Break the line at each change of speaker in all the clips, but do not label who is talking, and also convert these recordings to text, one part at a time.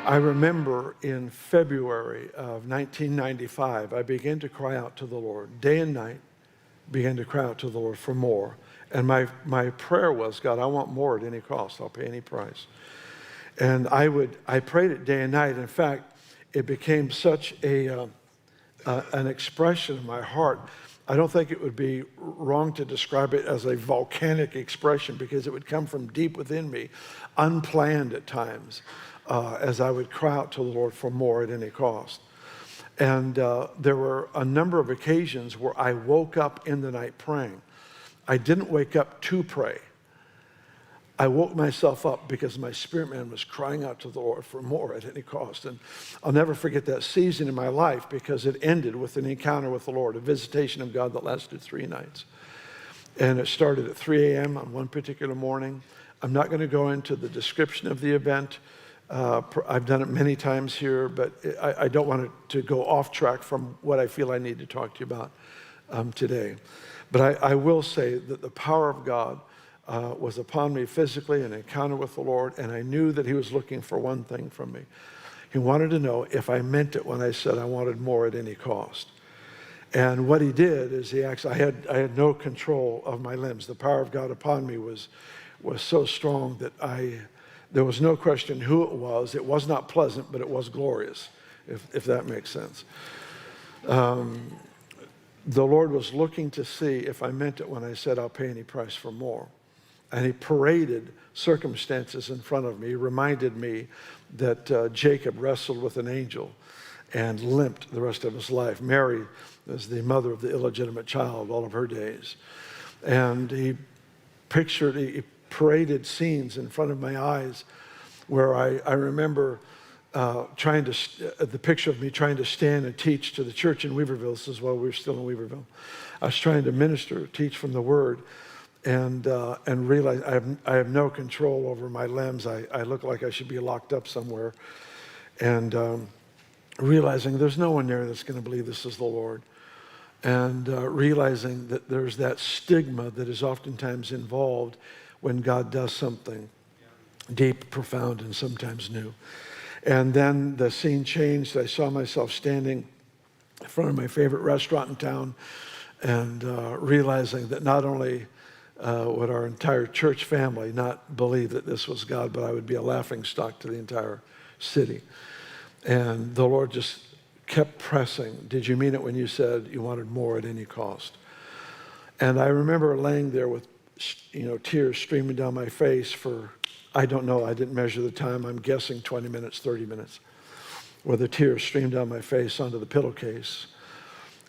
I remember in February of 1995, I began to cry out to the Lord. Day and night, began to cry out to the Lord for more. And my prayer was, God, I want more at any cost. I'll pay any price. And I prayed it day and night. In fact, it became such an expression of my heart. I don't think it would be wrong to describe it as a volcanic expression, because it would come from deep within me, unplanned at times, as I would cry out to the Lord for more at any cost. And there were a number of occasions where I woke up in the night praying. I didn't wake up to pray. I woke myself up because my spirit man was crying out to the Lord for more at any cost. And I'll never forget that season in my life, because it ended with an encounter with the Lord, a visitation of God that lasted 3 nights. And it started at 3 a.m. on one particular morning. I'm not going to go into the description of the event. I've done it many times here, but I don't want it to go off track from what I feel I need to talk to you about today. But I will say that the power of God was upon me physically, an encounter with the Lord, and I knew that he was looking for one thing from me. He wanted to know if I meant it when I said I wanted more at any cost. And what he did is he actually, I had no control of my limbs. The power of God upon me was so strong that there was no question who it was. It was not pleasant, but it was glorious, if that makes sense. The Lord was looking to see if I meant it when I said I'll pay any price for more. And he paraded circumstances in front of me. He reminded me that Jacob wrestled with an angel and limped the rest of his life. Mary was the mother of the illegitimate child all of her days. And he paraded scenes in front of my eyes where I remember the picture of me trying to stand and teach to the church in Weaverville. This is while we were still in Weaverville. I was trying to minister, teach from the Word, and realize I have no control over my limbs. I look like I should be locked up somewhere. And realizing there's no one there that's going to believe this is the Lord. And realizing that there's that stigma that is oftentimes involved when God does something deep, profound, and sometimes new. And then the scene changed. I saw myself standing in front of my favorite restaurant in town, and realizing that not only would our entire church family not believe that this was God, but I would be a laughingstock to the entire city. And the Lord just kept pressing. Did you mean it when you said you wanted more at any cost? And I remember laying there with tears streaming down my face for, I don't know, I didn't measure the time. I'm guessing 20 minutes, 30 minutes, where the tears streamed down my face onto the pillowcase.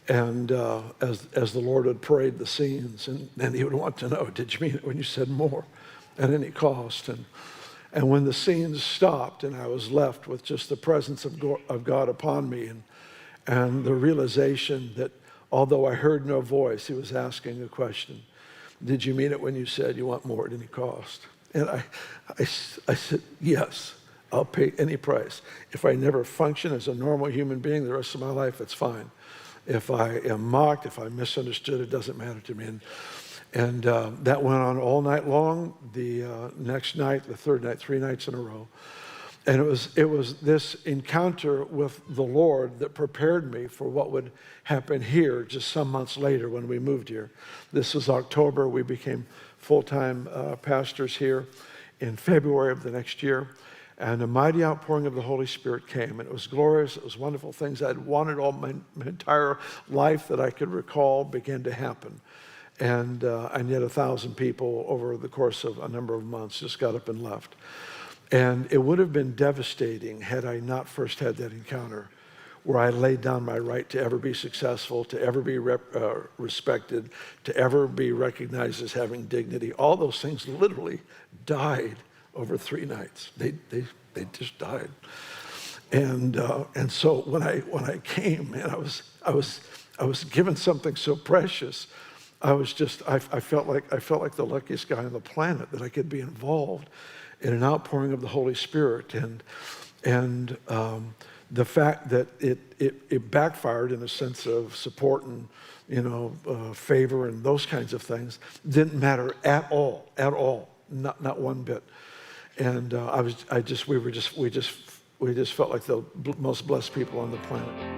And as the Lord would parade the scenes, and then he would want to know, did you mean it when you said more at any cost? And when the scenes stopped and I was left with just the presence of God upon me, and the realization that although I heard no voice, he was asking a question. Did you mean it when you said you want more at any cost? And I said, yes, I'll pay any price. If I never function as a normal human being the rest of my life, it's fine. If I am mocked, if I'm misunderstood, it doesn't matter to me. And that went on all night long. The next night, the third night, 3 nights in a row. And it was this encounter with the Lord that prepared me for what would happen here just some months later when we moved here. This was October. We became full-time pastors here in February of the next year. And a mighty outpouring of the Holy Spirit came. And it was glorious. It was wonderful things I'd wanted all my entire life that I could recall began to happen. And yet 1,000 people over the course of a number of months just got up and left. And it would have been devastating had I not first had that encounter where I laid down my right to ever be successful, to ever be respected, to ever be recognized as having dignity. All those things literally died over 3 nights. They just died. And so when I came, man, I was given something so precious. I felt like the luckiest guy on the planet that I could be involved in an outpouring of the Holy Spirit, and the fact that it backfired in a sense of support and favor and those kinds of things didn't matter at all, not one bit. And we we just felt like the most blessed people on the planet.